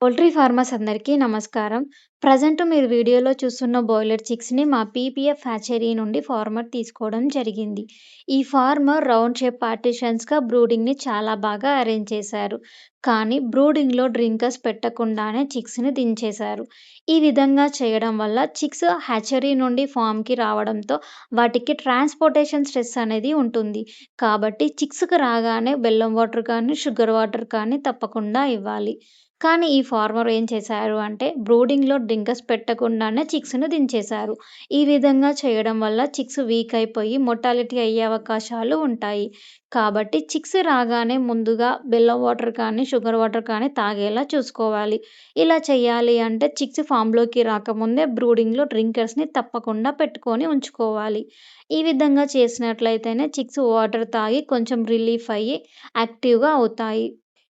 Poultry farmers అందరికీ నమస్కారం. Present మీరు వీడియోలో చూస్తున్న బాయిలర్ చిక్స్‌ని మా పీపీఎఫ్ హ్యాచరీ నుండి ఫార్మర్ తీసుకోవడం జరిగింది. ఈ ఫార్మర్ రౌండ్ షేప్ పార్టిషన్స్‌గా బ్రూడింగ్‌ని చాలా బాగా అరేంజ్ చేశారు. కానీ బ్రూడింగ్‌లో డ్రింకర్స్ పెట్టకుండానే చిక్స్‌ని దించేశారు. ఈ విధంగా చేయడం వల్ల చిక్స్ హ్యాచరీ నుండి ఫార్మ్‌కి రావడంతో వాటికి ట్రాన్స్‌పోర్టేషన్ స్ట్రెస్ అనేది ఉంటుంది. కాబట్టి చిక్స్‌కి రాగానే బెల్లం వాటర్ కానీ, షుగర్ వాటర్ కానీ తప్పకుండా ఇవ్వాలి. కానీ ఈ ఫార్మర్ ఏం చేశారు అంటే బ్రూడింగ్‌లో డ్రింకర్స్ పెట్టకుండానే చిక్స్‌ని దించేశారు. ఈ విధంగా చేయడం వల్ల చిక్స్ వీక్ అయిపోయి మొర్టాలిటీ అయ్యే అవకాశాలు ఉంటాయి. కాబట్టి చిక్స్ రాగానే ముందుగా బెల్లం వాటర్ కానీ, షుగర్ వాటర్ కానీ తాగేలా చూసుకోవాలి. ఇలా చేయాలి అంటే చిక్స్ ఫామ్‌లోకి రాకముందే బ్రూడింగ్‌లో డ్రింకర్స్‌ని తప్పకుండా పెట్టుకొని ఉంచుకోవాలి. ఈ విధంగా చేసినట్లయితేనే చిక్స్ వాటర్ తాగి కొంచెం రిలీఫ్ అయ్యి యాక్టివ్‌గా అవుతాయి.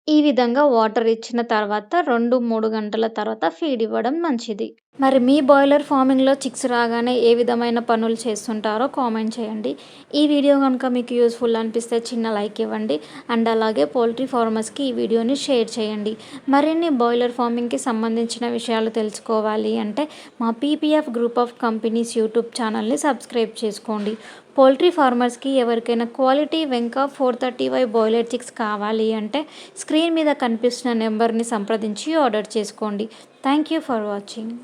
ఈ విధంగా వాటర్ ఇచ్చిన తర్వాత 2, 3 గంటల తర్వాత ఫీడ్ ఇవ్వడం మంచిది. మరి మీ బాయిలర్ ఫార్మింగ్‌లో చిక్స్ రాగానే ఏ విధమైన పనులు చేస్తుంటారో కామెంట్ చేయండి. ఈ వీడియో గనుక మీకు యూజ్‌ఫుల్ అనిపిస్తే చిన్న లైక్ ఇవ్వండి. అండ్ అలాగే పౌల్ట్రీ ఫార్మర్స్‌కి ఈ వీడియోని షేర్ చేయండి. మరిన్ని బాయిలర్ ఫార్మింగ్‌కి సంబంధించిన విషయాలు తెలుసుకోవాలి అంటే మా PPF group of companies YouTube ఛానల్‌ని సబ్స్క్రైబ్ చేసుకోండి. పౌల్ట్రీ ఫార్మర్స్‌కి ఎవరికైనా క్వాలిటీ వెంక 430Y బాయిలర్ చిక్స్ కావాలి అంటే స్క్రీన్ మీద కనిపిస్తున్న నెంబర్‌ని సంప్రదించి ఆర్డర్ చేసుకోండి. Thank you for watching.